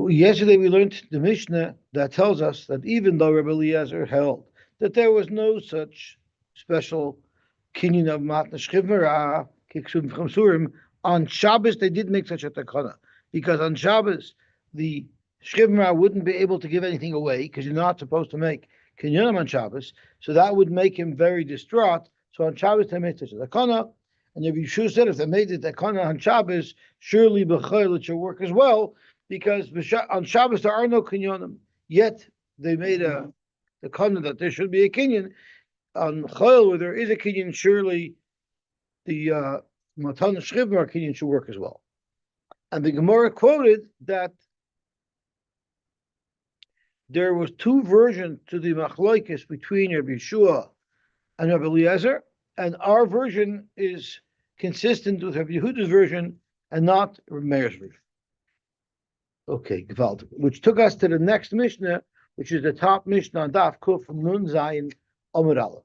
So yesterday we learned the Mishnah that tells us that even though Rabbi Eliezer held that there was no such special kinyan of matna shchivmera kiksum chamsurim, on Shabbos they did make such a takana, because on Shabbos the shchivmera wouldn't be able to give anything away because you're not supposed to make kinyanim on Shabbos, so that would make him very distraught. So on Shabbos they made such a takana, and Rabbi Yeshua said if they made the takana on Shabbos, surely b'chayil it should work as well, because on Shabbos there are no kinyanim. Yet they made a takana that there should be a kinyan. On chayil where there is a kinyan, surely the matan shchivmera kinyan should work as well. And the Gemara quoted that there was two versions to the machlokes between Rabbi Yeshua and Rabbi Eliezer, and our version is consistent with Rabbi Yehuda's version and not Rabbi Meir's version. Okay, Gewalt, which took us to the next Mishnah, which is the top Mishnah on Daf Kuf from Nun Zayin Amud Aleph.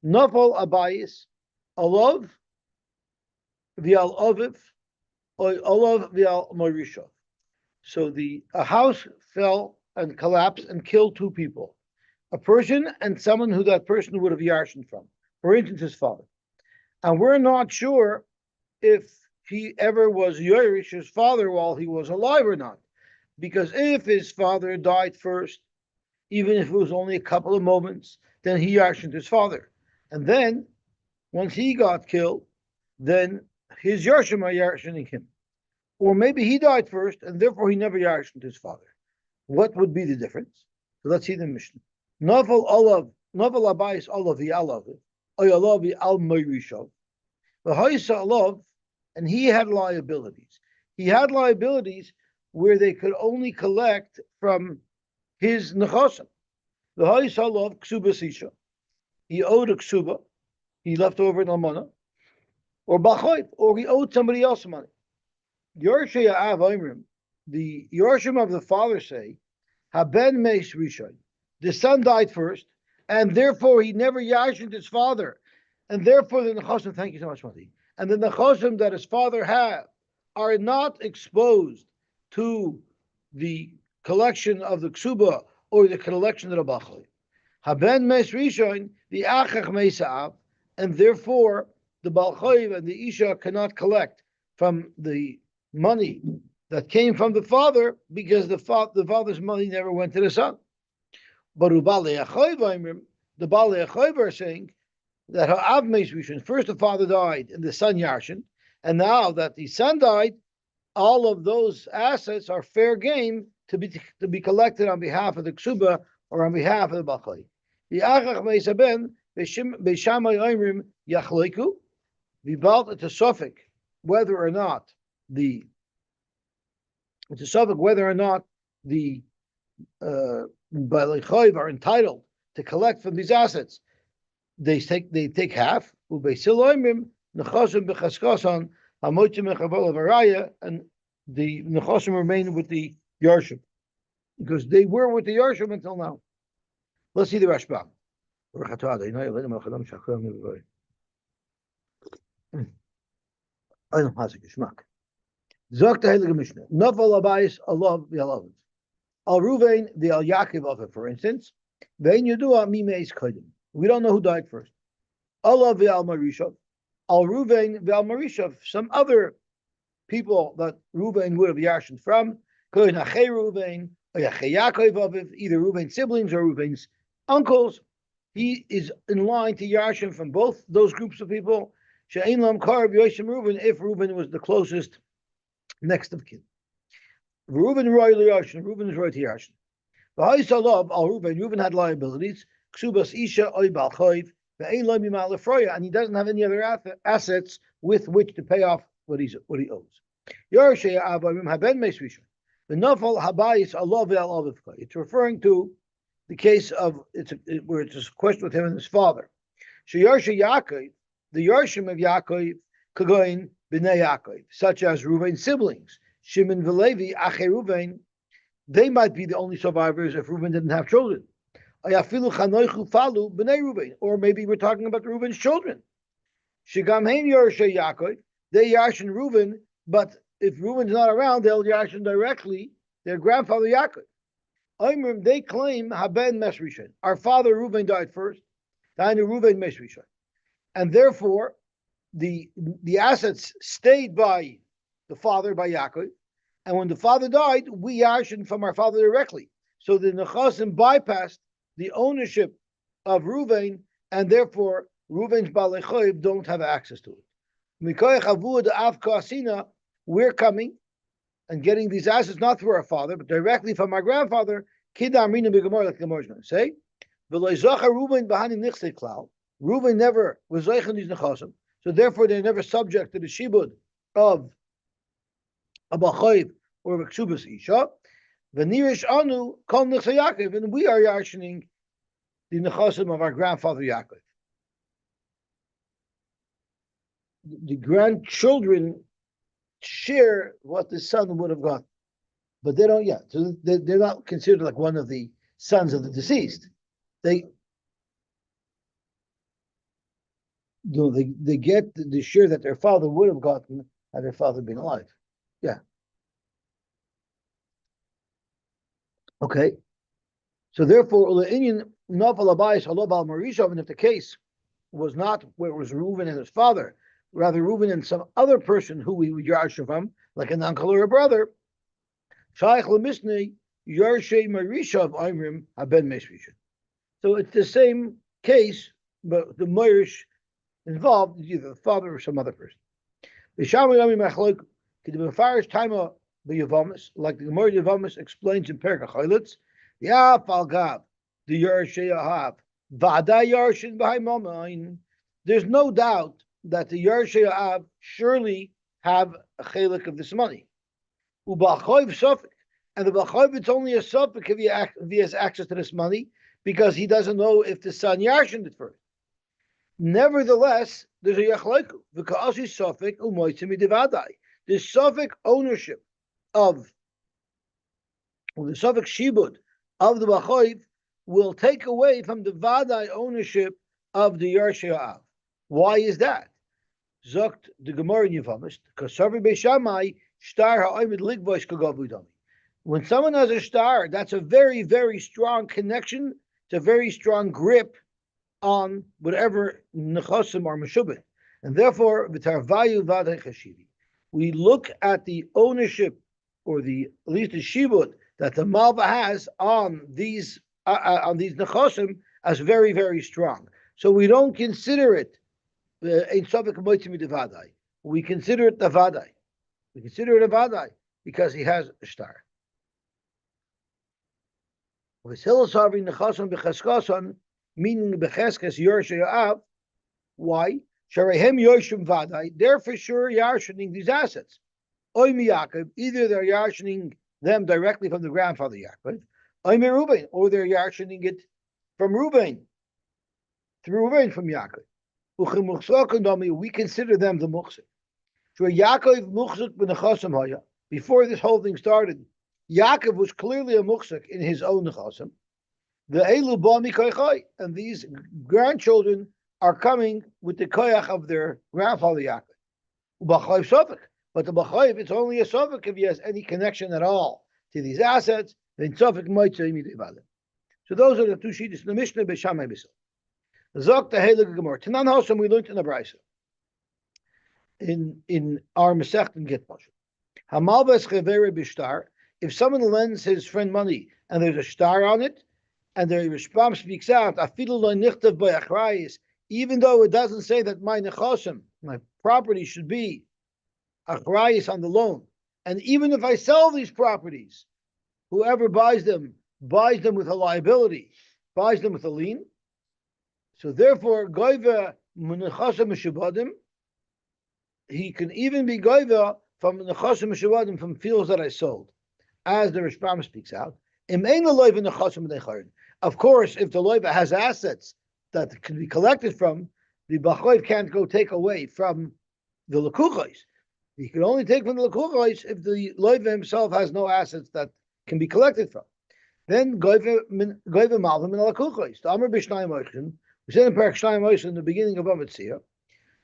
Nafal Abayis, Olav Vial Aviv, Olav Vial Morisha. So a house fell and collapsed and killed two people, a person and someone who that person would have yarshin from, for instance, his father. And we're not sure if he ever was Yerish's father while he was alive or not. Because if his father died first, even if it was only a couple of moments, then he yarshined his father. And then, once he got killed, then his yarshim are yarshining him. Or maybe he died first, and therefore he never yarshined his father. What would be the difference? So let's see the Mishnah. Novel abayis olav yalav, oyalav al moirishov. V'hoysa olav, and he had liabilities. He had liabilities where they could only collect from his nechasim. V'hoysa olav ksuba sisha. He owed a ksuba, he left over an almana, or b'choiv, or he owed somebody else money. Yorshei Av Oimrim, the Yorshim of the father say, Haben Meis Rishon. The son died first, and therefore he never yashined his father. And therefore the Nechosim, thank you so much, Mati. And the Nechosim that his father had are not exposed to the collection of the Ksuba or the collection of the Bachai. Haben Meis Rishon, the Achach Meis Av, and therefore the Balchai and the Isha cannot collect from the money that came from the father, because the father's money never went to the son. But the Balei Achayv are saying that Ha'av Meis Rishon, first the father died and the son Yarshin, and now that the son died, all of those assets are fair game to be collected on behalf of the Ksuba or on behalf of the Bachai. The Achach Meis Haben Beishamai Oimrim Yachleiku, the Balt at the Suffolk, whether or not the Balei Chayv are entitled to collect from these assets. They take half. Ubeisil Oimrim Nechosim B'chaskasan Hamotim Mechavol Avaraya, and the Nechosim remain with the Yarshim because they were with the Yarshim until now. Let's see the Rashbam. I don't have a geschmack. Zok the Heilige Mishnah. Novel Abayis Allah v'Alav. Al Ruvain the Al Yaakov of it, for instance. Vein Yudua Mimeis Kodim. We don't know who died first. Allah v'Al Marishov. Al Ruvain v'Al Marishov. Some other people that Ruvain would have yarshened from. Koyin Achei Ruvain or Achei Yaakov of it, either Ruvain's siblings or Ruvain's uncles. He is in line to yarshen from both those groups of people. She'ein lam kar v'Yoshim Ruvain, if Ruvain was the closest next of kin. Reuben roy liyashin. Reuben is roy to yashin. V'haisalav al Reuben. Reuben had liabilities. Ksubas isha oy balchayv ve'ein lo mimal lefroya, and he doesn't have any other assets with which to pay off what he owes. Yorshei avayim haben meis rishon. The nafal habayis alav ve'al avivka. It's referring to the case of where it's a question with him and his father. Sheyorshei Yaakov, the Yorshim of Yaakov, kagoin b'nei Yaakov, such as Reuven's siblings, Shimon v'Levi, Achei Reuven, they might be the only survivors if Reuven didn't have children. Ayafilu chanoichu falu b'nei Reuven, or maybe we're talking about Reuven's children. Shigam hein Yorshei Yaakov, they yarshin Reuven, but if Reuven's not around, they'll yarshin directly their grandfather Yaakov. They claim Haben Mesrishon. Our father Reuben died first. Reuben Mesrishon. And therefore, the assets stayed by the father, by Yaakov. And when the father died, we yarshin from our father directly. So the Nechasim bypassed the ownership of Reuven, and therefore Reuven's Balei Choiv don't have access to it. We're coming and getting these assets not through our father, but directly from our grandfather. Like the Gemara is going to say, Reuven never was zeichen these nechasim, so therefore they're never subject to the shibud of a bachoiv or a ksubas isha. V'nirish anu kol nechsa Yaakov, and we are yarshening the nechasim of our grandfather Yaakov. The grandchildren share what the son would have got, but they don't yet. So they're not considered like one of the sons of the deceased. They get the share that their father would have gotten had their father been alive. Yeah. Okay. So therefore, the Indian novel abayis halobal marishav, and if the case was not where it was Reuven and his father, rather Reuven and some other person who we would yarsha from, like an uncle or a brother, shaykh lemisnei yarshe marishav imrim haben mesrisha. So it's the same case, but the Moirish involved is either the father or some other person. Like the Gemara Yavamis explains in Perka Chaylitz, Ya Falgav, the Yarshei Ahav, Vada Yarshin B'Haimamain. There's no doubt that the Yarshei Ahav surely have a chalik of this money. U'Ba'choiv Sufik, and the Ba'choiv, it's only a Sufik if he has access to this money, because he doesn't know if the son Yarshin it first. Nevertheless, there's a yachlaiku. V'ka'asi sofik u'moitzimi devadai. The sofik ownership of, or the sofik shibud of the bachoiv will take away from the vadai ownership of the yarshei av. Why is that? Zokt the Gemara in Yevamos, kasavi beishamai shtar ha'oimid ligvosh kagavudami. When someone has a shtar, that's a very, very strong connection. It's a very strong grip on whatever nechasim are meshubah, and therefore v'tarvayu vadei chashivi. We look at the ownership, or at least the shibud that the malva has on these nechasim as very, very strong. So we don't consider it ein sofek moitzim devadai. We consider it davadai. We consider it a vadai because he has a star. V'silas nechasim b'chaskasan, meaning becheskes Yarshei Av. Why? Sharehem Yoshim Vadai. They're for sure yarshening these assets. Oimi Yaakov, either they're yarshening them directly from the grandfather Yaakov, Oimi Reuben, or they're yarshening it from Reuben, through Reuben from Yaakov. We consider them the muchzik. So Yaakov muchzik b'nechasim haya. Before this whole thing started, Yaakov was clearly a muchzik in his own nechasim. The Elu Bami Koychai, and these grandchildren are coming with the koyach of their grandfather Yaakov. B'chayv Sofik, but the b'chayv, it's only a Sofik if he has any connection at all to these assets. Then Sofik might say immediately. So those are the two sheets in the Mishnah B'Shamai B'Sil. Zok the Heilige Gemara. Tanan Hosam we learned in the Brisa in our Masech and Get Moshe. Hamalbes Chavere B'Shtar. If someone lends his friend money and there's a star on it, and the Rishbam speaks out, even though it doesn't say that my nechasim, my property, should be achrayis on the loan, and even if I sell these properties, whoever buys them with a liability, buys them with a lien. So therefore, goiva nechasim mishubadim, he can even be goiva from nechasim mishubadim, from fields that I sold, as the Rishbam speaks out. Of course, if the loiva has assets that can be collected from, the bachoiv can't go take away from the lekuchos. He can only take from the lekuchos if the loiva himself has no assets that can be collected from. Then goiva malvim in lekuchos. The Amr b'shnayim oichin. We said in Parak Shnayim oichin in the beginning of Amitzia,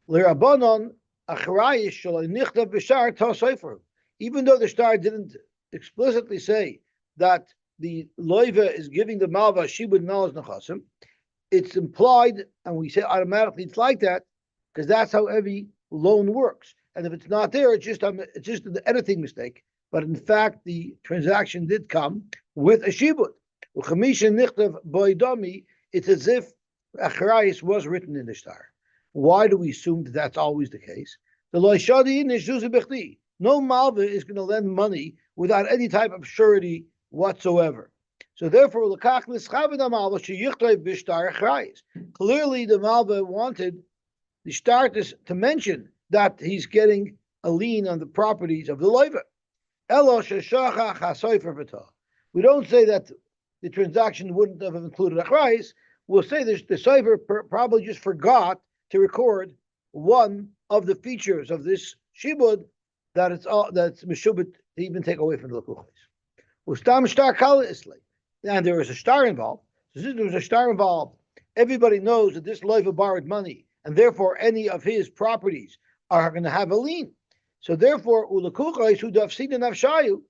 l'rabanon acharayish shaloi nichtav b'shar tosayfer. Even though the star didn't explicitly say that the loiva is giving the malva shibud nalas nechasim, it's implied, and we say automatically it's like that because that's how every loan works. And if it's not there, it's just an editing mistake. But in fact, the transaction did come with a shibud. It's as if achrayis was written in the star. Why do we assume that that's always the case? The no malva is going to lend money without any type of surety whatsoever. So therefore, clearly the malva wanted the star to mention that he's getting a lien on the properties of the loiva. We don't say that the transaction wouldn't have included achrayis. We'll say the sofer probably just forgot to record one of the features of this shibud that's meshubit to even take away from the lekuchos. Ustam star kala islay, and there was a star involved. So since there was a star involved, everybody knows that this loiva borrowed money, and therefore any of his properties are going to have a lien. So therefore, ulekuchos who dafsida nafshayu,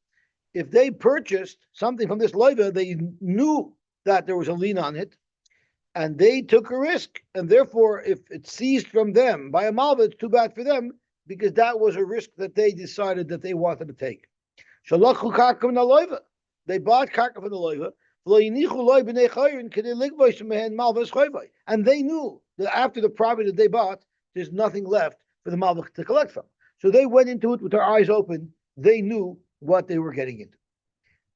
if they purchased something from this loiva, they knew that there was a lien on it, and they took a risk, and therefore, if it seized from them by a malva, it's too bad for them because that was a risk that they decided that they wanted to take. Shalakhu karka min loiva, they bought karka from the loiva, and they knew that after the property that they bought, there's nothing left for the malva to collect from. So they went into it with their eyes open. They knew what they were getting into.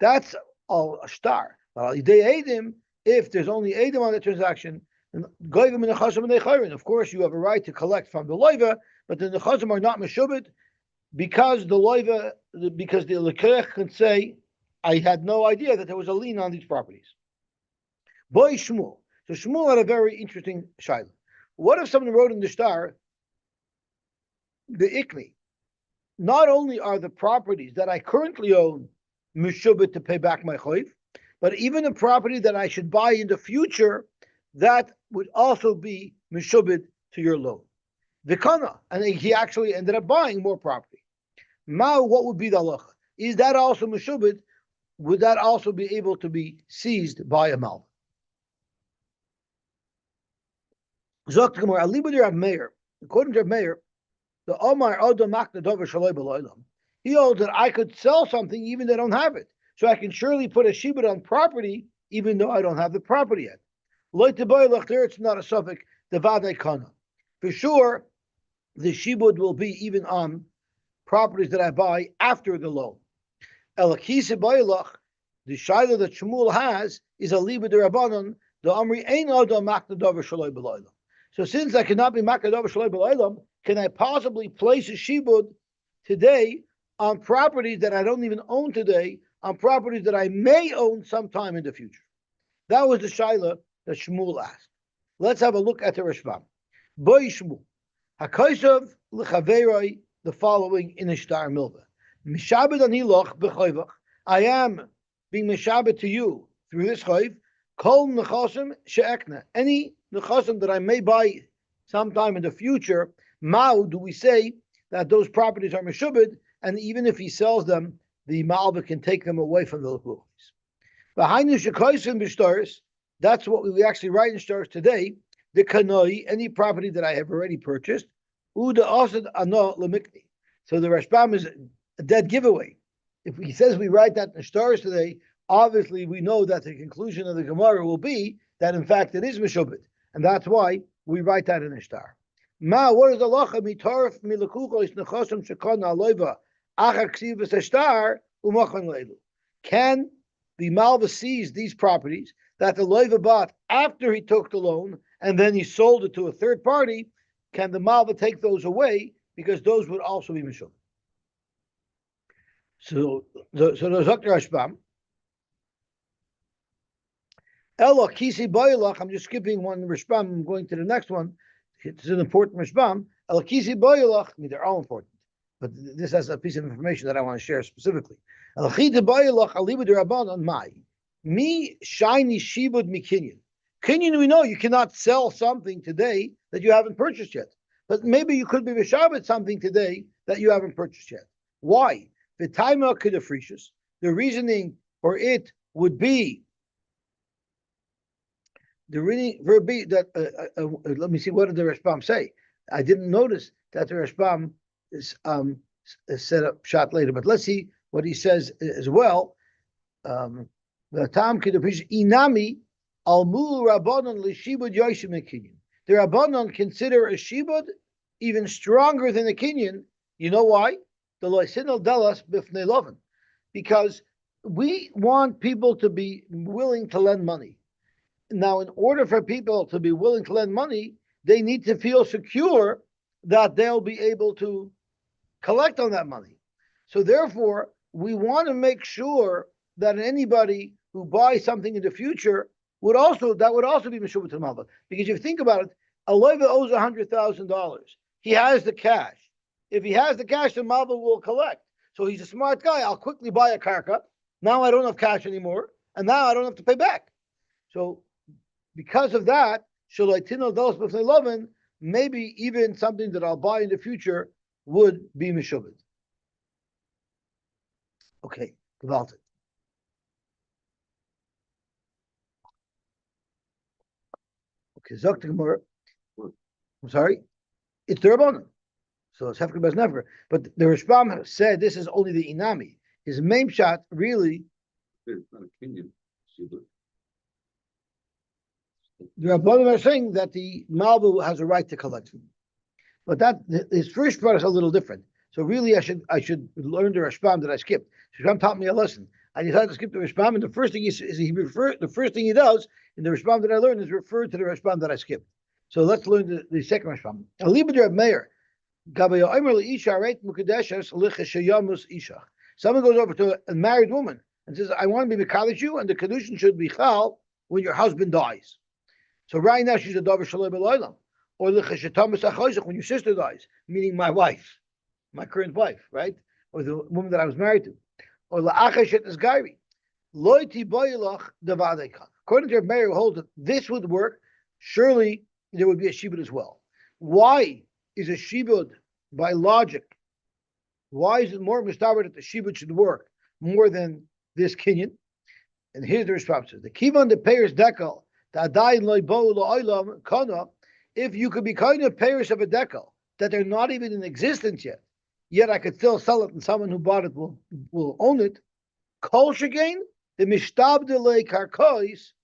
That's a star. If there's only Adam on the transaction, of course you have a right to collect from the loiva, but the nechazim are not meshubit because the lekech can say, I had no idea that there was a lien on these properties. Boy Shmuel. So Shmuel had a very interesting shaila. What if someone wrote in the star, the ikni, not only are the properties that I currently own meshubit to pay back my choiv, but even the property that I should buy in the future, that would also be meshubit to your loan. Vikana, and he actually ended up buying more property. Ma, what would be the halacha? Is that also meshubit? Would that also be able to be seized by a malva? According to Rav Meir, the Omar Odom Makna Dover Shaloi B'Loilam, he holds that I could sell something even though I don't have it. So I can surely put a shibud on property even though I don't have the property yet. It's not a suffix, the vadei kana. For sure, the shibud will be even on properties that I buy after the loan. Elakisi bailach, the shaila that Shmuel has is a liba derabanan, the amri ein adam makna davar shaloi b'loilam. So since I cannot be makna davar shaloi b'loilam, can I possibly place a shibud today on properties that I don't even own today, on properties that I may own sometime in the future? That was the shaila that Shmuel asked. Let's have a look at the Rashbam. Boy Shmuel, hakaisav l'chaveroi, the following in a star milva. Mishabed aniloch b'choivach. I am being mishabed to you through this choiv. Kol nechasim she'ekna. Any nechasim that I may buy sometime in the future, mao, do we say that those properties are mishubed, and even if he sells them, the malva can take them away from the lekuchos. V'hainu shekaisim b'shtaris. That's what we actually write in stars today. The kanoi, any property that I have already purchased, uda asad ano lemikni. So the Rashbam is a dead giveaway. If he says we write that in stars today, obviously we know that the conclusion of the Gemara will be that in fact it is meshubit, and that's why we write that in a star. Ma, what is the lacha mitarf milekuchos nechasim shekon aloiva achar ksivas a star umachan leilu? Can the malva seize these properties that the loiva bought after he took the loan and then he sold it to a third party? Can the malva take those away because those would also be meshubit? So the Zakir Rashbam. Elo kisi boilach. I'm just skipping one Rashbam. I'm going to the next one. It's an important Rashbam. Elo kisi boilach. I mean, they're all important, but this has a piece of information that I want to share specifically. Elo chita boilach alibud rabban on my me shiny shibud mikinyan. Kinyan, we know you cannot sell something today that you haven't purchased yet, but maybe you could be mishabed something today that you haven't purchased yet. Why? The timer could have freshus. the reasoning for it would be the reading verb be that let me see, what did the Rashbam say? I didn't notice that the Rashbam is set up shot later, but let's see what he says as well. The Tam Kidupish Inami Almul Rabbanon Lishibud Yoshim Kinyan. The Rabbanon consider a shibud even stronger than a kinyan. You know why? The Loisinal Delas Bifnei Loven. Because we want people to be willing to lend money. Now, in order for people to be willing to lend money, they need to feel secure that they'll be able to collect on that money. So therefore, we want to make sure that anybody who buys something in the future would also be Meshubah to Malva. Because if you think about it, a loiva owes $100,000. He has the cash. If he has the cash, the Malva will collect. So he's a smart guy. I'll quickly buy a karka. Now I don't have cash anymore, and now I don't have to pay back. So because of that, maybe even something that I'll buy in the future would be Meshubah. Okay, gewaltig. Okay, Zok the Gemara. I'm sorry, it's the Rabbanon. So it's Hefker Bas Nefer. But the Rashbam said this is only the Inami. His main shot really. It's not a Kenyan. The Rabbanim are saying that the Malbu has a right to collect them. But that his first part is a little different. So really, I should learn the Rashbam that I skipped. Rashbam taught me a lesson. I decided to skip the Rashbam, and the first thing the first thing he does in the Rashbam that I learned is refer to the Rashbam that I skipped. So let's learn the second Rashbam. Liability of Meir. Someone goes over to a married woman and says, "I want to be Mekadosh you, and the Kedushin should be Chal when your husband dies." So right now she's a Dover Shalom B'Loilam. Or when your sister dies, meaning my wife, my current wife, right? Or the woman that I was married to. Or la'achashet is gairi. Loiti boilach devadeka. According to Meir, who holds that this would work, surely there would be a shibud as well. Why is a shibud by logic? Why is it more mistaber that the shibud should work more than this kinyan? And here's the response: the kivan the payers dekel the adayin loibo lo'olam kana. If you could be kind of payers of a dekel that they're not even in existence yet I could still sell it, and someone who bought it will own it. Kol shagain the mishtab delay karkois.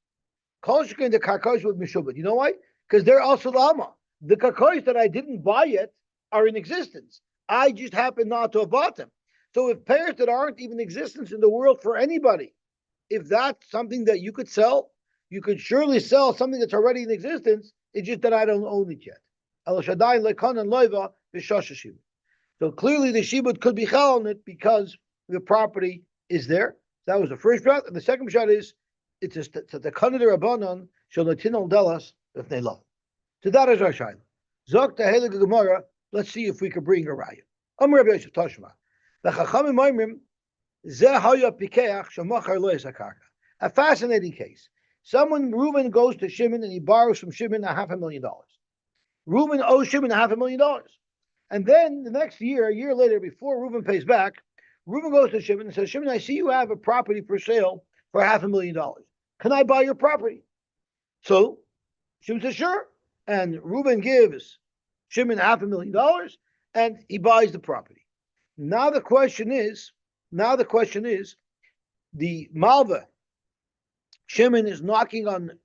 Kol shagain the karkois with mishubad. You know why? Because they're also lama. The karkois that I didn't buy yet are in existence. I just happen not to have bought them. So if pairs that aren't even in existence in the world for anybody, if that's something that you could sell, you could surely sell something that's already in existence. It's just that I don't own it yet. So clearly the shibud could be chal on it because the property is there. That was the first shot. And the second shot is it's the kanad rabbanon shalatinol delas if they love. So that is our shayla. Zok tehelig gemara. Let's see if we can bring a raya. Rabbi Yosef Tashma. The chachamim oimrim zeh haya pikeach shemachar lo yisakaka. A fascinating case. Reuben goes to Shimon and he borrows from Shimon $500,000. Reuben owes Shimon $500,000. And then the next year, a year later, before Reuben pays back, Reuben goes to Shimon and says, Shimon, I see you have a property for sale for $500,000. Can I buy your property? So Shimon says, sure. And Reuben gives Shimon $500,000 and he buys the property. Now the question is, the Malva, Shimon is knocking on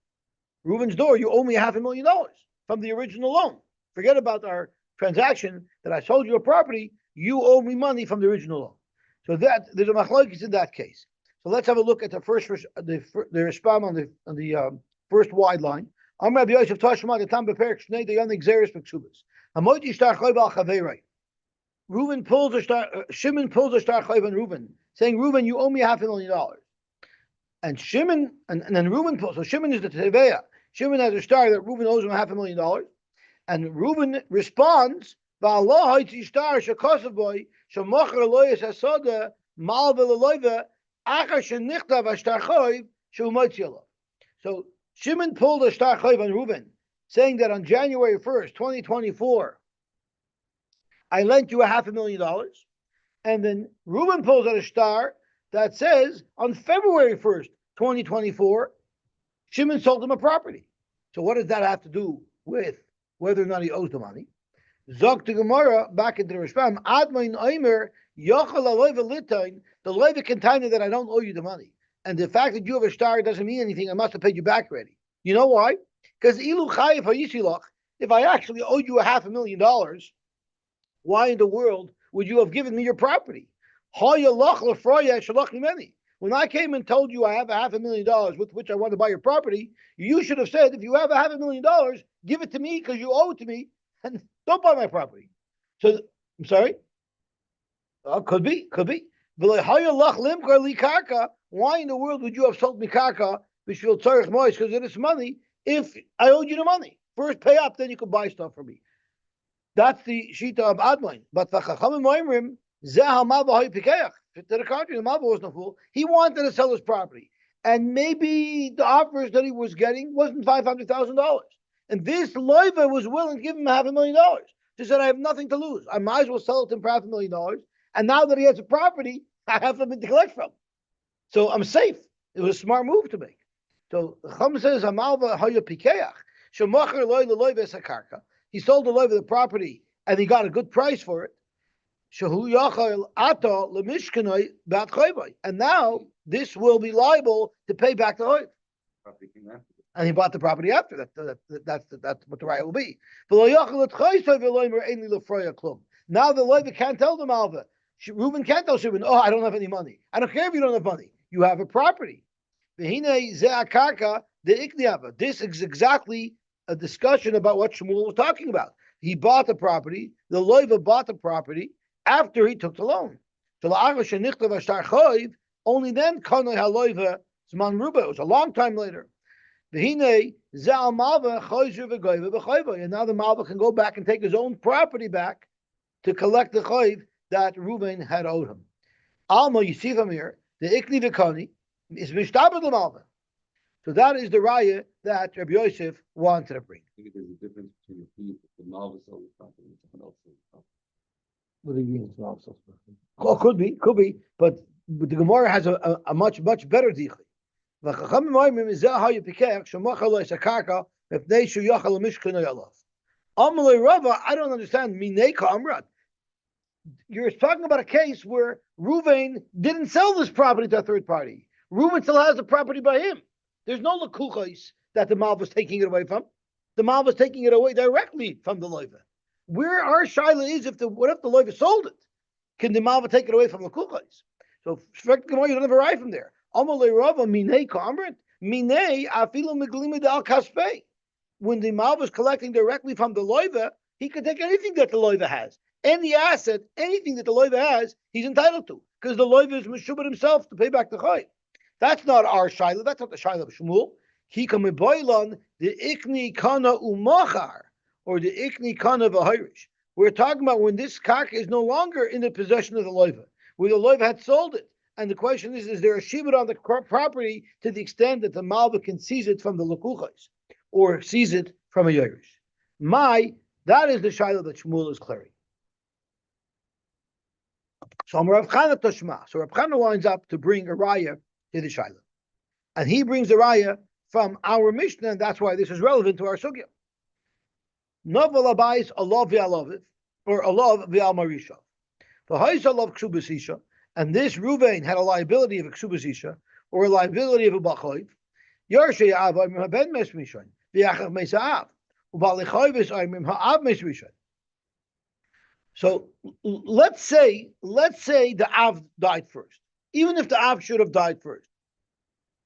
Reuben's door. You owe me $500,000 from the original loan. Forget about our transaction that I sold you a property. You owe me money from the original loan. So that there's a machlokes in that case. So let's have a look at the first the Rashbam on the first wide line. I'm Rabbi Yosef Tashma the Tam beperek shnei the young xeris b'ksubas. Hamot yishtar choy b'al chaveirei. Shimon pulls a star choy on Reuben, saying, Reuben, you owe me $500,000. And Shimon, and then Reuben pulls. So Shimon is the teveya. Shimon has a star that Reuben owes him $500,000. And Reuben responds, so Shimon pulled a star chayv on Reuben, saying that on January 1st, 2024, I lent you $500,000. And then Reuben pulls out a star that says on February 1st, 2024, Shimon sold him a property. So what does that have to do with whether or not he owes the money? Zog to Gemara, back into the Rishpam, Admain Oimer, Yochel Aloiva Litain, the loiva can tell you that I don't owe you the money. And the fact that you have a star doesn't mean anything. I must have paid you back already. You know why? Because Ilu Chayiv HaYishilach, if I actually owed you $500,000, why in the world would you have given me your property? When I came and told you I have $500,000 with which I want to buy your property, you should have said, if you have $500,000, give it to me because you owe it to me, and don't buy my property. So, I'm sorry? Could be. Why in the world would you have sold me karka, b'shvil tzarich mois, because of this money, if I owed you the money? First pay up, then you could buy stuff for me. That's the shita of Admain. But the Chachamim Oimrim, zeh ha'malva ha'yipikeach. To the contrary, the Malva wasn't a fool. He wanted to sell his property. And maybe the offers that he was getting wasn't $500,000. And this loiva was willing to give him $500,000. He said, I have nothing to lose. I might as well sell it to him for $500,000. And now that he has a property, I have something to collect from. So I'm safe. It was a smart move to make. So the Chum says, Hamalva ha'yipikeach. Shemacher loy leloiva sakarka. He sold the loiva the property and he got a good price for it. And now this will be liable to pay back the loiv. And he bought the property after that. That's what the right will be. Now the loiv can't tell the malva. Reuben can't tell Shimon, oh, I don't have any money. I don't care if you don't have money. You have a property. This is exactly a discussion about what Shmuel was talking about. He bought the property. The loiva bought the property after he took the loan. Only then kanoi haloiva zman ruba. It was a long time later. And now the malva can go back and take his own property back to collect the chayv that Reuben had owed him. Alma, you see from here, the ikni v'kani is mishtabed l'malva. So that is the raya that Rabbi Yosef wanted to bring. I think there's a difference between the Malva sold the property and someone else sold the property. What do you mean it's not so? Oh, could be, but the Gemara has a much better dichri. I don't understand. You're talking about a case where Reuven didn't sell this property to a third party. Reuven still has the property by him. There's no lekuchos that the Malva is taking it away from. The Malva is taking it away directly from the loiva. Where our shaila is, what if the loiva sold it? Can the Malva take it away from the lekuchos? So you don't have a right from there. When the Malva is collecting directly from the loiva, he can take anything that the loiva has. Any asset, anything that the loiva has, he's entitled to. Because the loiva is meshubed himself to pay back the chayv. That's not our shaila. That's not the shaila of Shmuel. He come boilan the ikni kana umachar or the ikni kana v'hayrish. We're talking about when this karka is no longer in the possession of the loiva, where the loiva had sold it. And the question is there a shibud on the property to the extent that the malva can seize it from the lekuchos or seize it from a yirish? That is the shaila that Shmuel is clearing. So Rav Chana Toshma. So Rav Chana winds up to bring a raya to the shaila, and he brings the raya from our Mishnah, and that's why this is relevant to our sugya. Novel abayis alav v'alaviv, or alav v'al marisha. V'hayis alav ksubasisha, and this Ruvain had a liability of a ksubasisha, or a liability of a bachayv. Yarshei avay meben mes mishan, v'yachav mesaav, u'balichayvis aymim ha'av mes mishan. So let's say the Av died first. Even if the Av should have died first.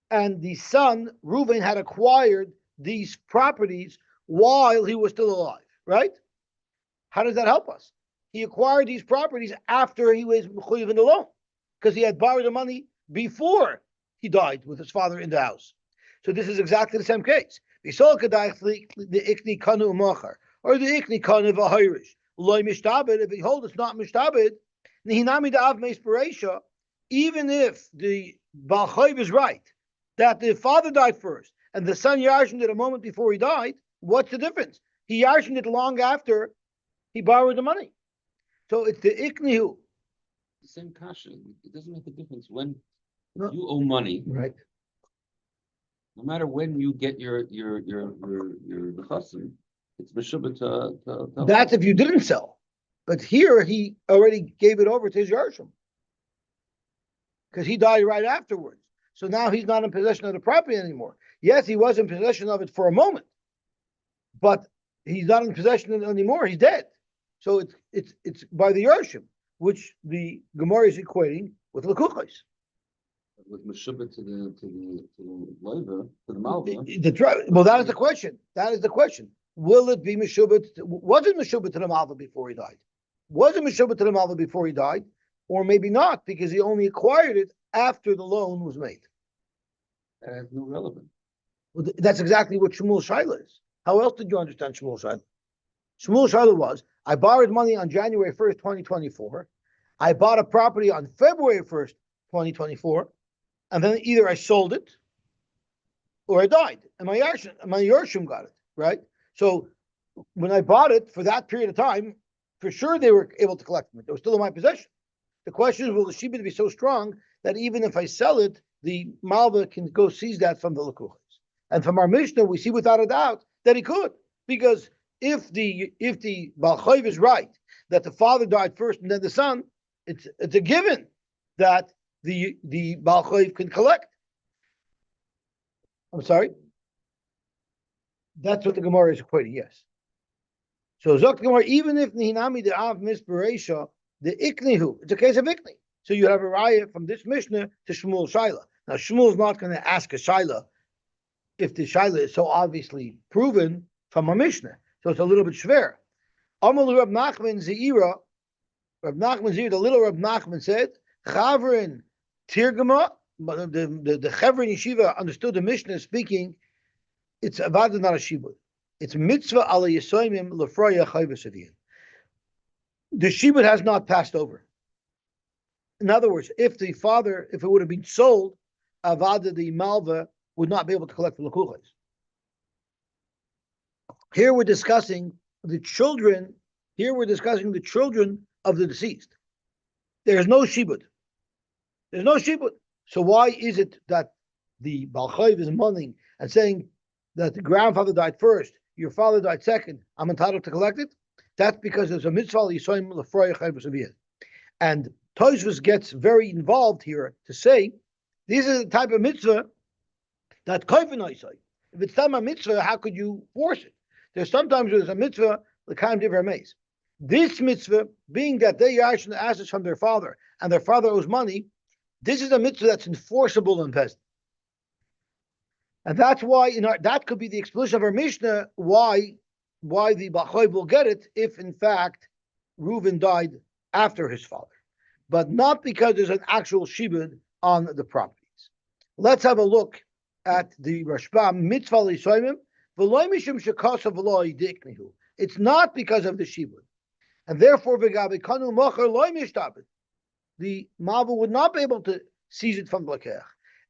And the son, Reuven, had acquired these properties while he was still alive, right? How does that help us? He acquired these properties after he was mechuyev in the loan, because he had borrowed the money before he died with his father in the house. So this is exactly the same case. The ikni kanu umachar, or the ikni kanu v'hayrish. If he holds it's not mishtabed, even if the Baal Chayv is right, that the father died first, and the son yarshened it a moment before he died, what's the difference? He yarshened it long after he borrowed the money. So it's the iknihu. The same kasha. It doesn't make a difference when No. You owe money, Right. no matter when you get your custom, it's meshubah to. That's if you didn't sell. But here he already gave it over to his Yarshim. Because he died right afterwards. So now he's not in possession of the property anymore. Yes, he was in possession of it for a moment, but he's not in possession of it anymore. He's dead. So it's by the Yarshim, which the Gemara is equating with Lakuchos. With meshubah to the loiva, to the malva. Well, that is the question. That is the question. Will it be Meshubah? Was it Meshubah to the Malva before he died? Was it Meshubah to the Malva before he died? Or maybe not, because he only acquired it after the loan was made. That has no relevance. Well, that's exactly what Shmuel Shaila is. How else did you understand Shmuel Shaila? Shmuel Shaila was, I borrowed money on January 1st, 2024. I bought a property on February 1st, 2024. And then either I sold it or I died. And my Yarshim got it, right? So when I bought it for that period of time, for sure they were able to collect it. It was still in my possession. The question is, will the Shibud be so strong that even if I sell it, the Malva can go seize that from the Lakuchas? And from our Mishnah, we see without a doubt that he could. Because if the Baal Chayv is right, that the father died first and then the son, it's a given that the Baal Chayv can collect. I'm sorry? That's what the Gemara is equating, yes. So Zok Gemara, even if Nihinami the Av Misberesha, the Iknihu, it's a case of Ikni. So you have a raya from this Mishnah to Shmuel Shaila. Now Shmuel's not going to ask a Shaila if the Shaila is so obviously proven from a Mishnah. So it's a little bit schwer. Amal Rab Nachman Zeira, Rab Nachman Zeira, the little Rab Nachman said, Chavrin Tirgama, the Chavrin Yeshiva understood the Mishnah speaking, it's Avada, not a Shibud. It's mitzvah ala yisoimim lefroya chayvus. The Shibud has not passed over. In other words, if it would have been sold, Avada, the Malva, would not be able to collect the Lakuchas. Here we're discussing the children of the deceased. There's no Shibud. There's no Shibud. So why is it that the Baal Chayv is mourning and saying that the grandfather died first, your father died second, I'm entitled to collect it? That's because there's a mitzvah yisoim lefroya chayvus. And Tosfos gets very involved here to say, this is the type of mitzvah that koyfen oisai. If it's time a mitzvah, how could you force it? There's a mitzvah, the kind of different maze. This mitzvah, being that they actually assets from their father, and their father owes money, this is a mitzvah that's enforceable in Pesach. And that's why that could be the explanation of our Mishnah why the Bachoy will get it if in fact Reuven died after his father, but not because there's an actual shibud on the properties. Let's have a look at the Rashbam mitzvah lisoimim v'loy mishum shekasa v'loy diknihu. It's not because of the shibud, and therefore v'gabe kanu mocher loy mishtabed. The Malva would not be able to seize it from the Lakech.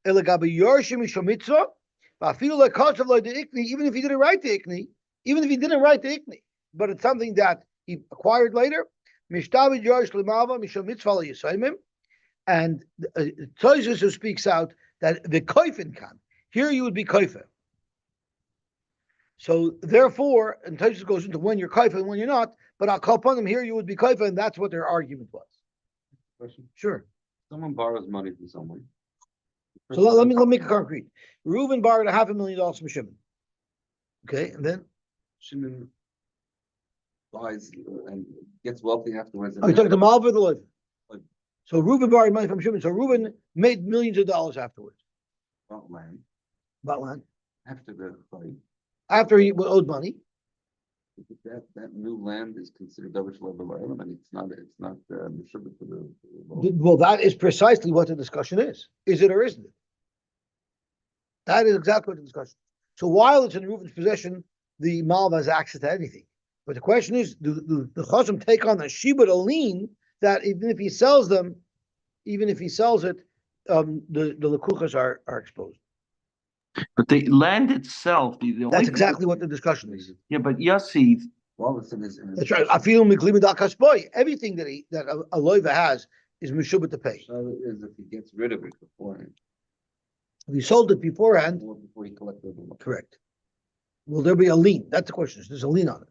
Elagabe yorshim mishum mitzvah. Even if he didn't write the ikni, but it's something that he acquired later. And Tosfos who speaks out that the koifen can. Here you would be koifen. So therefore, and Tosfos goes into when you're koifen and when you're not, but I'll call upon them here you would be koifen, and that's what their argument was. Question. Sure. Someone borrows money from someone. So let me make it concrete. Reuven borrowed $500,000 from Shimon. Okay, and then Shimon buys and gets wealthy afterwards. you're talking to Malva or the Lev? Lev. So Reuven borrowed money from Shimon. So Reuven made millions of dollars afterwards. About land. About land. After the fight. After he owed money. That new land is considered Davish Level, and it's not Meshubah to the Well, that is precisely what the discussion is. Is it or isn't it? That is exactly what the discussion. So while it's in Reuven's possession, the Malva has access to anything. But the question is, do the Chosam take on the Shibud a lien that even if he sells it, the Lakuchas are exposed. But the land itself, the That's exactly what the discussion is. Yeah, but Yosy, Wallace is That's right. I feel Miklimid al Kasboy. Everything that a loiva has is meshubit to pay. So is if he gets rid of it beforehand, If he sold it beforehand, or before he collected the money. correct. Will there be a lien? That's the question. There's a lien on it.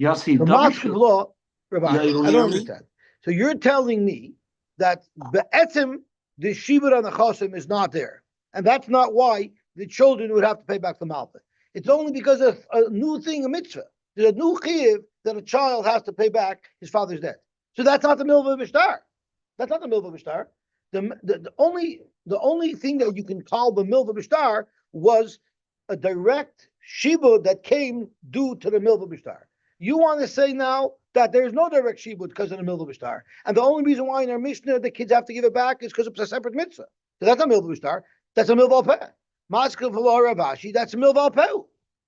Yossi, For double Moscow law, Rabbi, Yeah, you don't I hear don't me? understand. So you're telling me that be'etzim, the shibud on the chosim is not there. And that's not why the children would have to pay back the malta. It's only because of a new thing, a mitzvah. There's a new chiyuv that a child has to pay back his father's debt. So that's not the milva b'shtar. That's not the milva b'shtar. The only thing that you can call the milva b'shtar was a direct shibud that came due to the milva b'shtar. You want to say now that there's no direct shibud because of the milva b'shtar, and the only reason why in our Mishnah the kids have to give it back is because it's a separate mitzvah. So that's not milva b'shtar. That's a milva al-peh. Maskav Ravashi. That's a milva al-peh.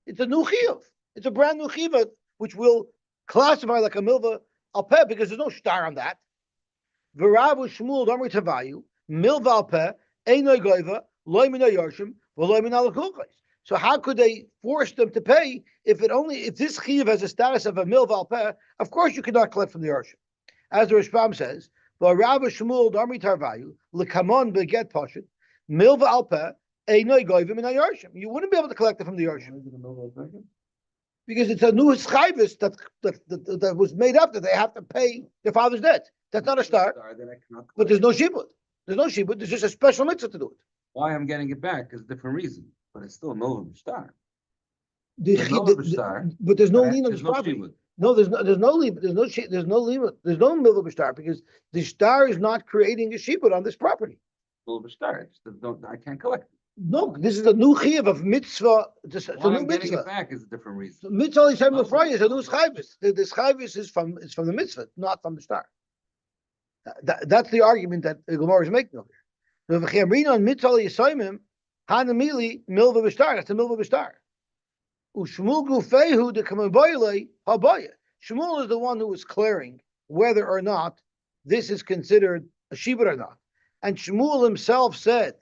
It's a new chiyuv. It's a brand new chiyuv which will classify like a milva al-peh because there's no star on that. V'ravu Shmuel Damri Tavayu milva al-peh einoi goiva loy min yarshim v'loy min alakulchos. So how could they force them to pay if this chiyuv has a status of a milva al-peh? Of course, you cannot collect from the yarshim, as the Rishbam says. V'ravu Shmuel Damri Tavayu lekamon beget pashet milva al-peh einoi goiva min yarshim. You wouldn't be able to collect it from the yarshim. Because it's a new schayvis that was made up that they have to pay their father's debt. That's not a star, but there's no shibud. There's no shibud. There's just a special mitzvah to do it. Why I'm getting it back is a different reason, but it's still a Milva star. But there's no lien on this property. No, there's no lien. There's no lien. There's no milva b'shtar because the star is not creating a shibud on this property. Milva star. I can't collect it. No, this is a new chiyuv of mitzvah. It's a Why new I'm getting mitzvah. it back is a different reason. So mitzvah Yisrael Lefraya is a new schayvis. The schayvis is from the mitzvah, not from the star. That's the argument that the Gemara is making over here. So v'chemrina on mitzvah Yisraelim hanamili milva b'shtar. That's a milva b'shtar. Ushmul gufehu de kamaboyle habaya. Shmuel is the one who is clearing whether or not this is considered a shibud or not. And Shmuel himself said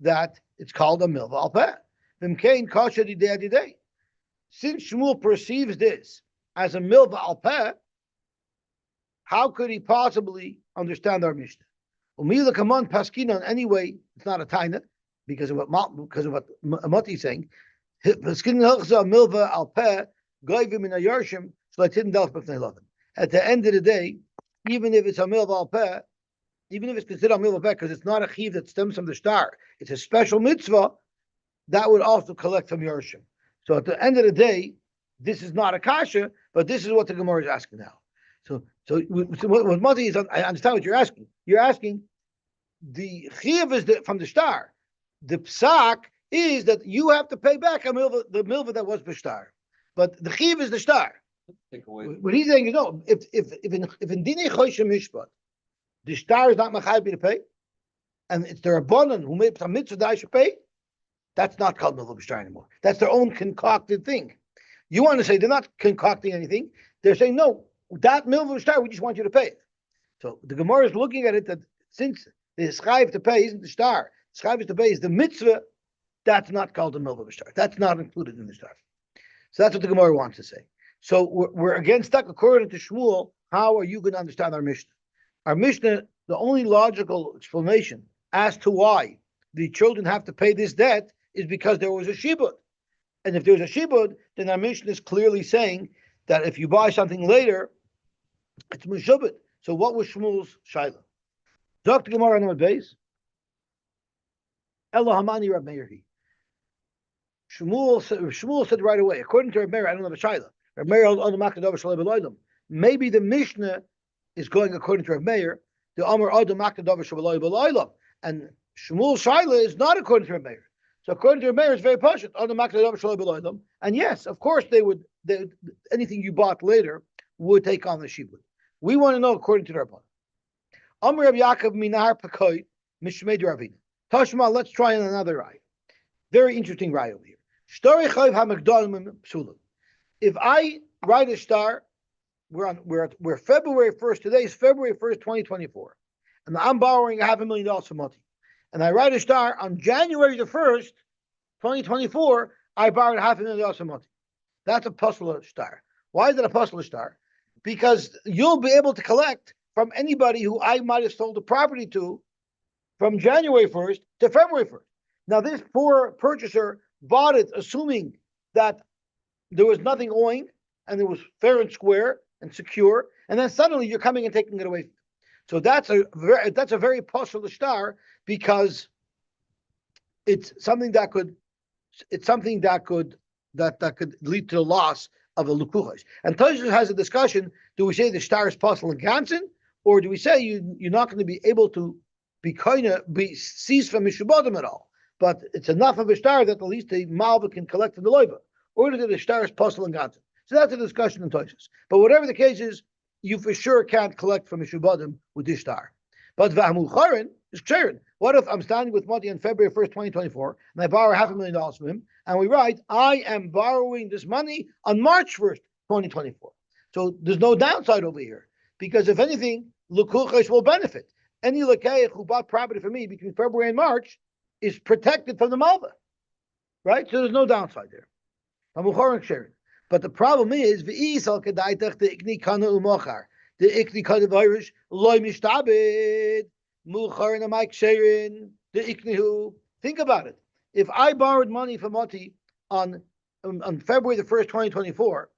that it's called a milva al-peh. V'mkein kasha didei. Since Shmuel perceives this as a milva al-peh, how could he possibly understand our Mishnah? Umila kaman paskinon. Anyway, it's not a taina because of what Mati is saying. Paskinon hilchza milva al-peh goyvim min hayarshim shleitin delch b'fnei lovin. At the end of the day, even if it's a milva al-peh, even if it's considered a milva al-peh because it's not a chiv that stems from the star, it's a special mitzvah that would also collect from yarshim. So at the end of the day, this is not a kasha, but this is what the Gemara is asking now. So what Mati is, I understand what you're asking. You're asking the chiv is from the star. The psak is that you have to pay back the milva that was b'shtar, but the chiv is the star. What he's saying is no. If in dinei choshim mishpat, the star is not machayv to pay, and it's the rabbanon who made some mitzvah that I should pay, that's not called milva b'shtar anymore. That's their own concocted thing. You want to say they're not concocting anything? They're saying no. That milva b'shtar, we just want you to pay it. So the Gemara is looking at it that since the schayv to pay isn't the star, the schayv to pay is the mitzvah. That's not called a milva b'shtar. That's not included in the star. So that's what the Gemara wants to say. So we're again stuck according to Shmuel. How are you going to understand our Mishnah? Our Mishnah, the only logical explanation as to why the children have to pay this debt is because there was a shibud. And if there's a shibud, then our Mishnah is clearly saying that if you buy something later, it's meshubed. So what was Shmuel's shaila? Dr. Gemara on the base. Elo Hamani Rab Meirhi. Shmuel said right away, according to Rab Meir, I don't have a shaila. Rab Meir on the Makadav Shalei B'Loilam. Maybe the Mishnah is going according to Rab Meir. The Amar Adam Makadav Shalei B'Loilam, and Shmuel's shaila is not according to Rab Meir. So according to Rab Meir, it's very posh. Adam Makadav Shalei B'Loilam, and yes, of course they would. Anything you bought later would take on the shibud. We want to know according to the Rabban. Amr Rab Yaakov Minar Pakoy Mishmei Ravina. Tashma, let's try another raya. Very interesting raya over here. Shtori Chayv HaMekdalim Psulim. If I write a star, we're February 1st. Today is February 1st, 2024, and I'm borrowing $500,000 from Mati. And I write a star on January the 1st, 2024. I borrowed $500,000 from Mati. That's a puzzle star. Why is it a puzzle star? Because you'll be able to collect from anybody who I might have sold the property to from January 1st to February 1st. Now, this poor purchaser bought it assuming that there was nothing owing and it was fair and square and secure, and then suddenly you're coming and taking it away. So that's a very possible star, because it's something that could lead to the loss of a lukuchos. And Tosfos has a discussion: do we say the star is possible in Gansen, or do we say you're not going to be able to be seized from mishubadim at all? But it's enough of a star that at least the malva can collect from the loiva, or that the star is possible in Gansen. So that's a discussion in Tosfos. But whatever the case is, you for sure can't collect from mishubadim with this star. But v'hamucharin is ksherin. What if I'm standing with Moti on February 1st, 2024, and I borrow $500,000 from him, and we write, I am borrowing this money on March 1st, 2024. So there's no downside over here, because if anything, lukuchos will benefit. Any lekeich who bought property for me between February and March is protected from the malva, right? So there's no downside there. But the problem is, the ikni kana umochar, the ikni kana virus loy mishtabed muchar na mike sherin the iknihu. Think about it. If I borrowed money from Moti on February the 1st, 2024,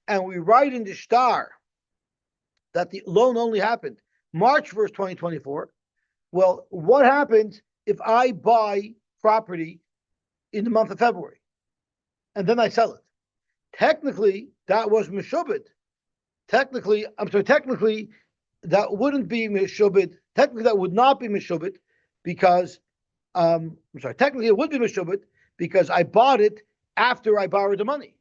and we write in the star that the loan only happened March 1st, 2024, well, what happens if I buy property in the month of February and then I sell it? Technically, that was meshubed. Technically, that wouldn't be meshubed. Technically, that would not be meshubed, because technically it would be meshubed because I bought it after I borrowed the money,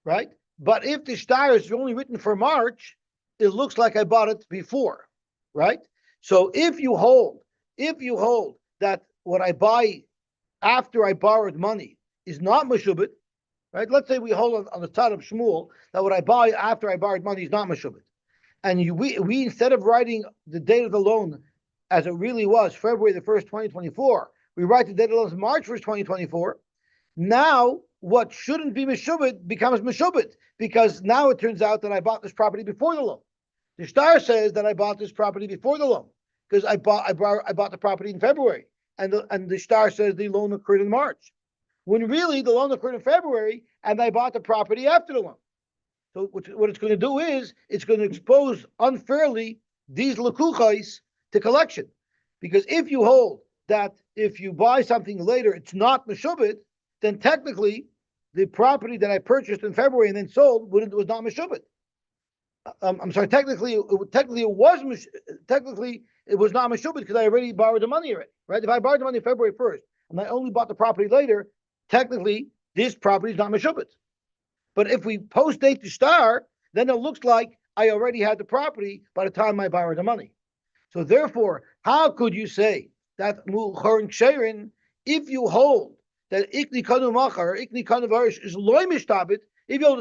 right? But if the star is only written for March, it looks like I bought it before, right? So if you hold that what I buy after I borrowed money is not meshubed, right? Let's say we hold on the side of Shmuel that what I buy after I borrowed money is not meshubed, and we instead of writing the date of the loan as it really was, February the 1st, 2024, we write the date of the loan as March 1st, 2024. Now, what shouldn't be meshubed becomes meshubed, because now it turns out that I bought this property before the loan. The star says that I bought this property before the loan, because I bought the property in February, and the star says the loan occurred in March, when really the loan occurred in February, and I bought the property after the loan. So what it's going to do is it's going to expose unfairly these lekuchos to collection, because if you hold that if you buy something later it's not meshubed, then technically the property that I purchased in February and then sold was not meshubed. I'm sorry. Technically, it was not meshubed because I already borrowed the money already, right? If I borrowed the money February 1st and I only bought the property later, technically this property is not meshubed. But if we post date the star, then it looks like I already had the property by the time I borrowed the money. So therefore, how could you say that muchar ksherin if you hold that ikni kanu machar, ikni kanu varish is loy mishtabit? If you hold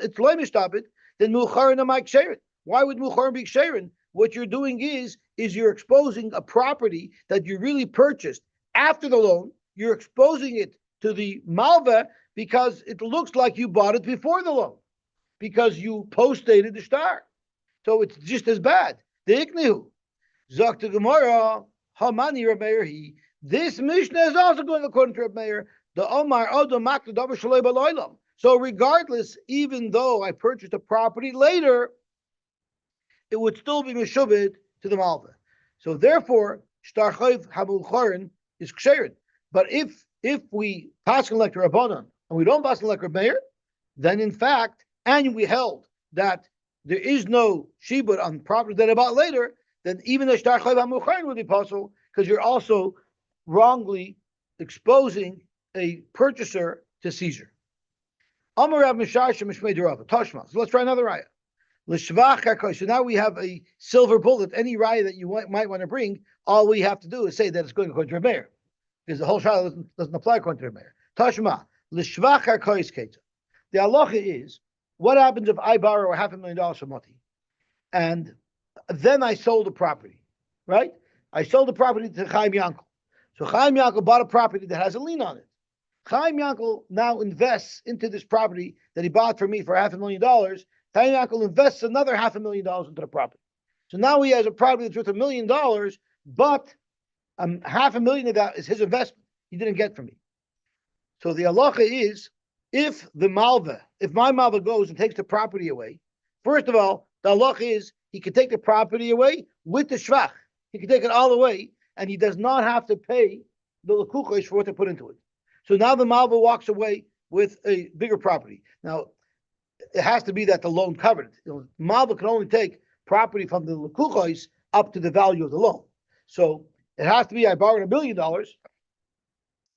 it's loy mishtabit, then muchar na ksherin. Why would muchar be ksherin? What you're doing is you're exposing a property that you really purchased after the loan. You're exposing it to the malva because it looks like you bought it before the loan, because you post-dated the star. So it's just as bad. The iknihu. Zakta Gemara, Hamani Rabbeir. This Mishnah is also going according to Rabbeir. The Omar Odom Makla Davar Shalei Baloilam. So regardless, even though I purchased a property later, it would still be meshubed to the malva. So therefore, Shtar Chayv Hamul is ksherin. But if we pass like the Rabbanan and we don't pass like Rabbeir, then in fact, and we held that there is no shibud on property that I bought later, then even the Shtar Chayv HaMuchayin would be possible, because you're also wrongly exposing a purchaser to seizure. Amar Rav Mishar Shemishmei Derava Tashma. So let's try another raya. L'shvach HaKosh. So now we have a silver bullet. Any raya that you might want to bring, all we have to do is say that it's going according to Rabbeir, because the whole shayla doesn't apply according to Rabbeir. Tashma l'shvach HaKosh Keita. The halacha is, what happens if I borrow $500,000 from Moti, and then I sold the property, right? I sold the property to Chaim Yankel. So Chaim Yankel bought a property that has a lien on it. Chaim Yankel now invests into this property that he bought for me for $500,000. Chaim Yankel invests another $500,000 into the property. So now he has a property that's worth $1 million, but $500,000 of that is his investment. He didn't get from me. So the halacha is, if my malva goes and takes the property away, first of all, the halacha is he can take the property away with the shvach. He can take it all away, and he does not have to pay the lekuchosh for what they put into it. So now the malva walks away with a bigger property. Now, it has to be that the loan covered it. Malva can only take property from the lekuchosh up to the value of the loan. So it has to be, I borrowed $1 million.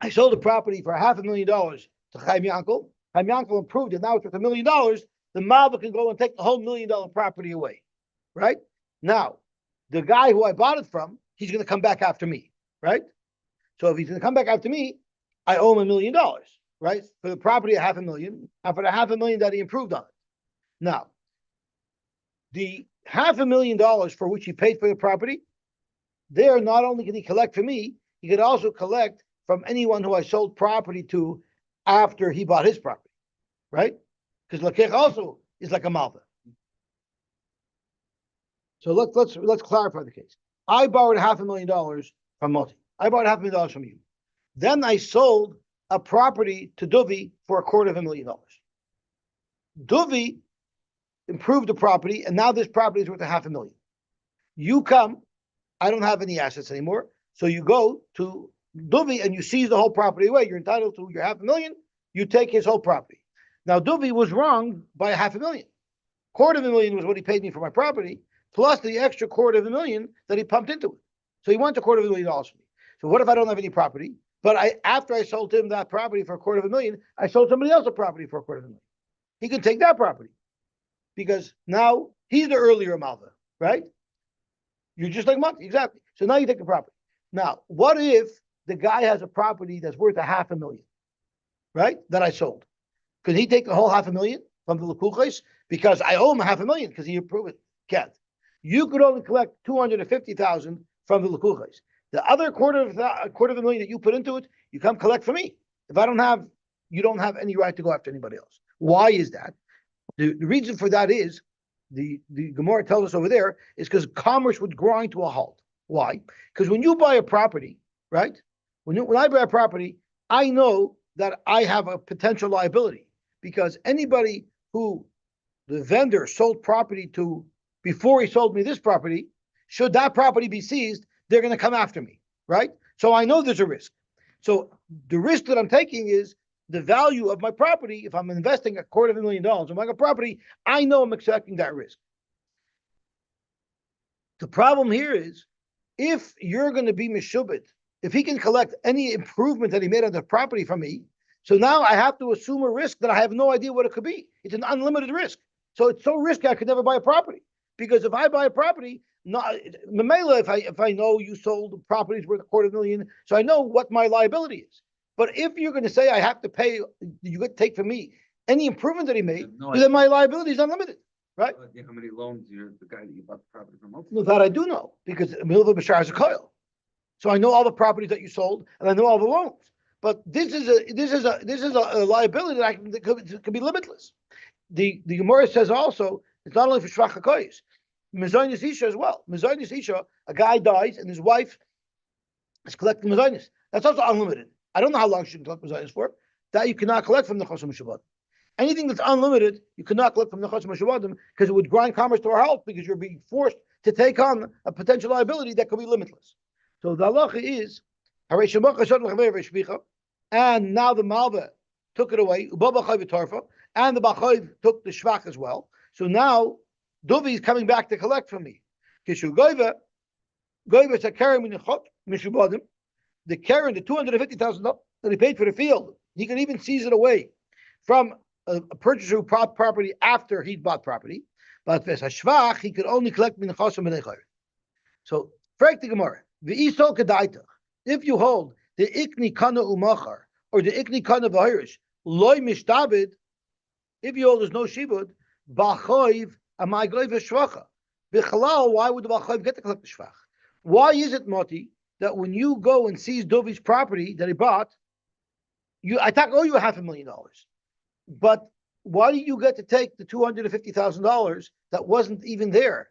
I sold the property for $500,000 to Chaim Yankel. Chaim Yankel improved it. Now it's worth $1 million. The Malva can go and take the whole $1 million property away, right? Now, the guy who I bought it from, he's going to come back after me, right? So if he's going to come back after me, I owe him $1 million, right? For the property of $500,000, and for the $500,000 that he improved on it. Now, the $500,000 for which he paid for the property, there not only can he collect from me, he could also collect from anyone who I sold property to after he bought his property, right? Because Lakech also is like a malva. So let's clarify the case. I borrowed $500,000 from Moti. I borrowed $500,000 from you. Then I sold a property to Duvi for $250,000. Duvi improved the property, and now this property is worth $500,000. You come, I don't have any assets anymore, so you go to Duvi and you seize the whole property away. You're entitled to your $500,000. You take his whole property. Now Duvi was wrong by $500,000. $250,000 was what he paid me for my property, plus the extra $250,000 that he pumped into it. So he wants $250,000 from me. So what if I don't have any property? But after I sold him that property for $250,000, I sold somebody else a property for $250,000. He can take that property because now he's the earlier malva, right? You're just like Monty, exactly. So now you take the property. Now, what if the guy has a property that's worth $500,000, right? That I sold. Could he take the whole $500,000 from the lekuches? Because I owe him $500,000 because he approved it. Can't. You could only collect $250,000 from the lekuches. The other $250,000 that you put into it, you come collect from me. If I don't have, you don't have any right to go after anybody else. Why is that? The reason for that is the Gemara tells us over there is because commerce would grind to a halt. Why? Because when you buy a property, right? When I buy a property, I know that I have a potential liability because anybody who the vendor sold property to before he sold me this property, should that property be seized, they're going to come after me, right? So I know there's a risk. So the risk that I'm taking is the value of my property. If I'm investing $250,000 in my property, I know I'm accepting that risk. The problem here is if you're going to be meshubit, if he can collect any improvement that he made on the property from me, so now I have to assume a risk that I have no idea what it could be. It's an unlimited risk. So it's so risky I could never buy a property. Because if I buy a property, Mamela, if I know you sold properties worth $250,000, so I know what my liability is. But if you're going to say I have to pay, you could take from me any improvement that he made, then my liability is unlimited, right? How many loans you're the guy that you bought the property from? No, that I do know because Milva Bashar is a coil, so I know all the properties that you sold and I know all the loans. But this is a liability that could be limitless. The Gemara says also it's not only for Shvach HaKoyes, Mezainis Isha as well. Mezainis Isha, a guy dies and his wife is collecting Mezainis. That's also unlimited. I don't know how long she can collect Mezainis for. That you cannot collect from the Chosim Shabbat. Anything that's unlimited, you cannot collect from the Chosim Shabbatim because it would grind commerce to our halt because you're being forced to take on a potential liability that could be limitless. So the halacha is, and now the Malva took it away, and the Bachayv took the Shvach as well. So now Duvi is coming back to collect from me. The Karen, the $250,000 that he paid for the field, he can even seize it away from a purchaser who bought property after he bought property. But Hashvach, he could only collect Minachasim and Echayr. So, Frank the Gemara, V'isol Kedaitach, if you hold the Ikni Kana Umachar or the Ikni Kana V'Hirish, Loi Mishtabid, if you hold there's no Shibud, Ba'choiv Amai Goiv Shvacha. B'chalal, why would the Ba'choiv get to collect the Shvach? Why is it, Moti, that when you go and seize Dovi's property that he bought, I owe you $500,000. But why do you get to take the $250,000 that wasn't even there?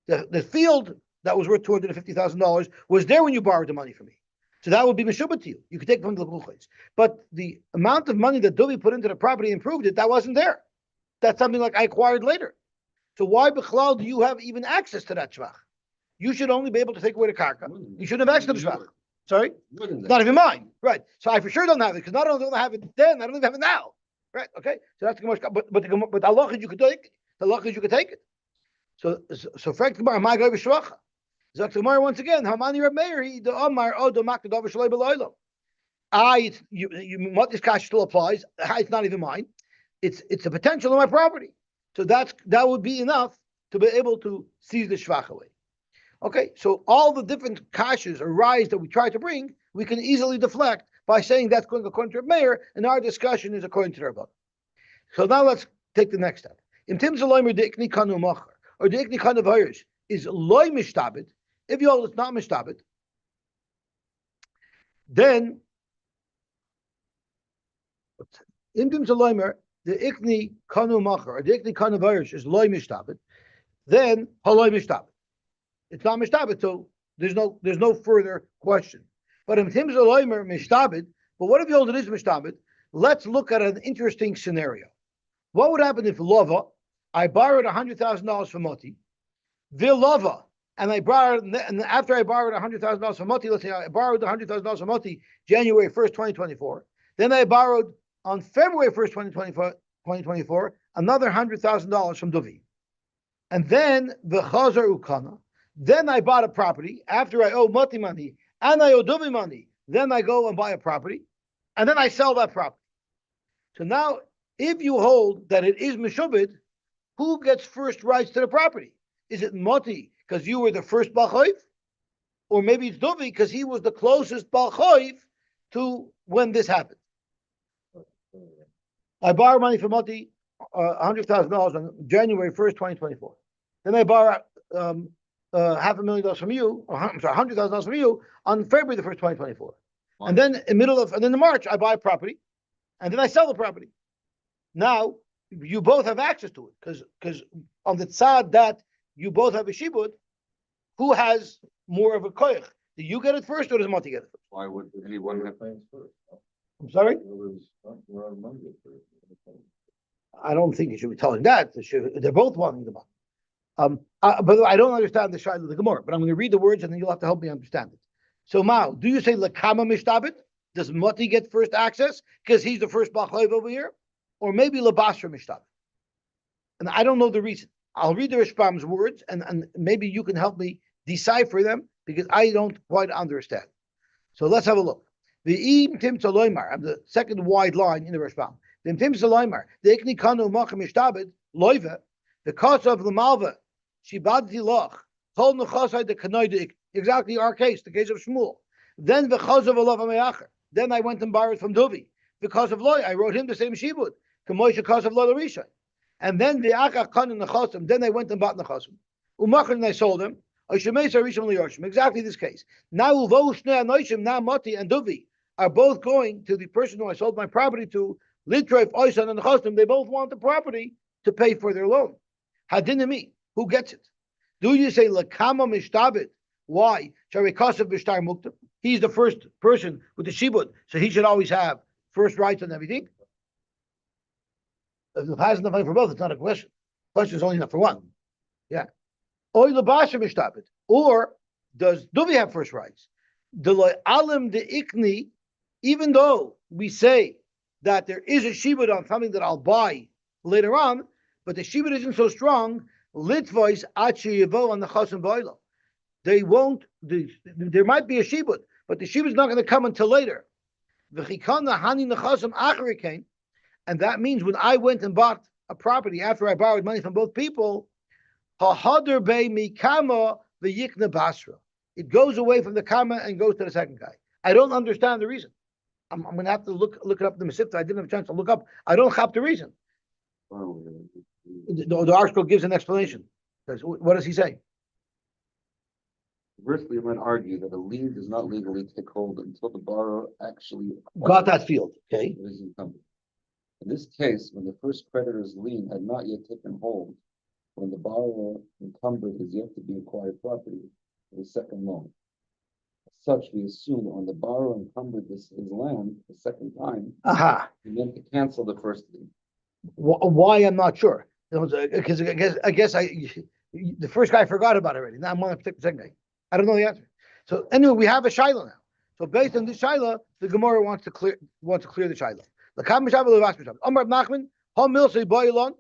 The field that was worth $250,000 was there when you borrowed the money from me. So that would be meshubah to you. You could take it from the luchos. But the amount of money that Dovi put into the property and improved it, that wasn't there. That's something like I acquired later. So why b'chlal do you have even access to that shvach? You should only be able to take away the karka. You shouldn't have access to the shvach. Sorry? Not even mine. Right. So I for sure don't have it, because not only don't I have it then, I don't even have it now. Right. Okay. So that's the Gemara. But the halach is you could take it. The halach is you could take it. So frank Gemara, my guy b'shvacha. Zok Gemara once again. Hamani Reb Meir he the Omar the makta davar shalei b'loylo. What this cash still applies. It's not even mine. It's a potential of my property. So that would be enough to be able to seize the shvach away. Okay, so all the different kashas or rise that we try to bring, we can easily deflect by saying that's going according to Reb Meir, and our discussion is according to Rabban. So now let's take the next step. Im tim zaloymer de ikni kanu macher, or the ikni kanu vayrish is loy mishtabit. If you hold it's not mishtabit, then im tim zaloymer the ikni kanu macher, or the ikni kanu vayrish is loy mishtabit, then haloy mishtabit. It's not mishtabit, so there's no further question. But in Tim Zaloimer mishtabit, but what if you hold it is mishtabit? Let's look at an interesting scenario. What would happen if lava, I borrowed $100,000 from Moti, Vilova, and after I borrowed $100,000 from Moti, let's say I borrowed $100,000 from Moti January 1st, 2024. Then I borrowed on February 1st, 2024, another $100,000 from Dovi. And then the Chazar Ukana. Then I bought a property after I owe Moti money and I owe Dovi money. Then I go and buy a property, and then I sell that property. So now, if you hold that it is meshubed, who gets first rights to the property? Is it Moti because you were the first Balchoiv, or maybe it's Dovi because he was the closest Balchoiv to when this happened? I borrowed money from Moti, $100,000 on January 1st, 2024. Then I borrow $500,000 from you, or I'm sorry, $100,000 from you on February the 1st, 2024. Wow. And then in March, I buy a property, and then I sell the property. Now you both have access to it, because on the tzad that you both have a shibud, who has more of a koyach? Do you get it first, or does Moti get it first? Why would anyone have first? I'm sorry? I don't think you should be telling that. They're both wanting the money. But I don't understand the shayla of the Gemara, but I'm going to read the words and then you'll have to help me understand it. So, Mao, do you say Lakama Mishtabit? Does Moti get first access because he's the first Bachlev over here? Or maybe Labasra Mishtabit? And I don't know the reason. I'll read the Rishbam's words and maybe you can help me decipher them because I don't quite understand. So let's have a look. The Im Tim Tzaloimar, I'm the second wide line in the Rishbam. The Im Tim Tzaloimar, the Ikni Kanu Macham Mishtabit, Loiva, the cost of the Malva, Shibadti Loch, Kol Nechosai the Kanoidik, exactly our case, the case of Shmuel. Then the Chos of Olav Ameyacher. Then I went and borrowed from Dovi. Because of Loi, I wrote him the same Shibud. Kamoisha Kos of Loi Larisha. And then the Achach Kan and Nechosim. Then I went and bought Nechosim. Umachar and I sold them. Exactly this case. Now Uvoshne Anoishim, now Moti and Dovi are both going to the person who I sold my property to, Litroif, Oisan, and Nechosim. They both want the property to pay for their loan. Hadinami, who gets it? Do you say Lakama Mishtabit? Why? Sharikasav Bishtar Mukta. He's the first person with the Shibud, so he should always have first rights on everything. If the has enough money for both, it's not a question. The question is only enough for one. Yeah. Or Labasha Mishtabit. Or does Duvi have first rights? The Alim de Ikni, even though we say that there is a Shibud on something that I'll buy later on, but the Shibud isn't so strong, Litvois Achi Yevo on the Chosim Boilo. They won't, there might be a Shibud, but the Shibud is not going to come until later. And that means when I went and bought a property after I borrowed money from both people, it goes away from the Kama and goes to the second guy. I don't understand the reason. I'm going to have to look it up in the Mesivta. I didn't have a chance to look up. I don't have the reason. The article gives an explanation. What does he say? Conversely, you might argue that a lien does not legally take hold until the borrower actually got that field. Okay. In this case, when the first creditor's lien had not yet taken hold, when the borrower encumbered his yet to be acquired property with a second loan. As such, we assume that when the borrower encumbered his land the second time, Aha. he meant to cancel the first lien. Why, I'm not sure. Because I guess the first guy forgot about it already. Now I'm going to pick the second guy. I don't know the answer. So anyway, we have a Shiloh now. So based on this Shiloh, the Gemara wants to clear the Shiloh.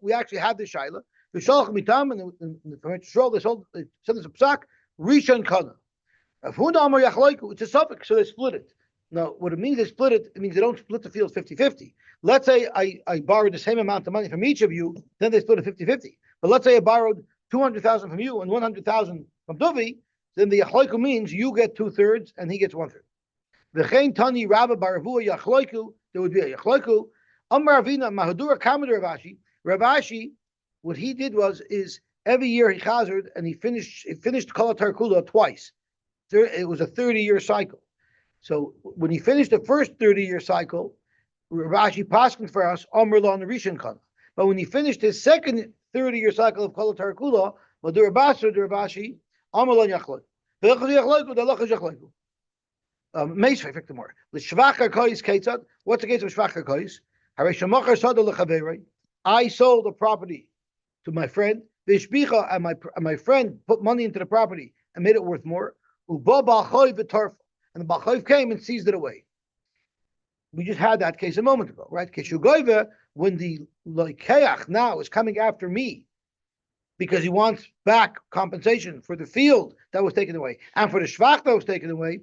We actually have this Shiloh. The Shalach Mitam and the Yisrael, they sent us a psak, Rishon Kana. It's a suffix, so they split it. Now, what it means they split it, it means they don't split the field 50-50. Let's say I borrowed the same amount of money from each of you, then they split it 50-50. But let's say I borrowed 200,000 from you and 100,000 from Duvi, then the Yachloiku means you get 2/3 and he gets 1/3. V'chein tani rabba baravua Yachloiku, there would be a Yachloiku. Amar Ravina Mahadura Kamadar Ravashi. Ravashi, what he did is every year he chazered and he finished Kol HaTarkula twice. It was a 30-year cycle. So when he finished the first 30-year cycle, Ravashi paskined for us Amr Lo Rishon Kana. But when he finished his second 30-year cycle of Kol HaTarkula, Madura Basra Ravashi Amr Lo Yachloiku. Meisvei Victor L'shvach HaKois Ketzad. What's the case of Shvach HaKois? I sold the property to my friend. Vishbicha, and my friend put money into the property and made it worth more. And the Balchayv came and seized it away. We just had that case a moment ago, right? When the Loikeach now is coming after me because he wants back compensation for the field that was taken away and for the Shvach that was taken away.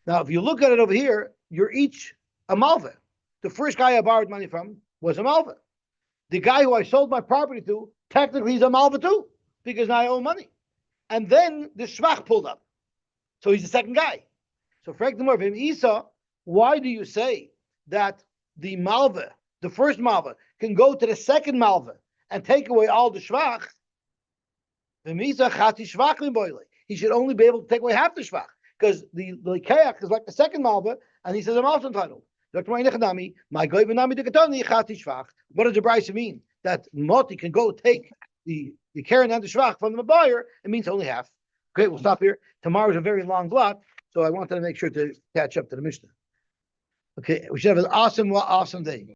Now, if you look at it over here, you're each a malva. The first guy I borrowed money from was a malva. The guy who I sold my property to, technically he's a malva too, because now I owe money. And then the shvach pulled up. So he's the second guy. So for him, Isa, why do you say that the malva, the first malva, can go to the second malva and take away all the shvach? He should only be able to take away half the shvach. Because the keach is like the second malva, and he says, I'm also entitled. What does the Brisa mean? That Moti can go take the Karen and the Shvach from the buyer, it means only half. Okay, we'll stop here. Tomorrow's a very long block, so I wanted to make sure to catch up to the Mishnah. Okay, we should have an awesome day.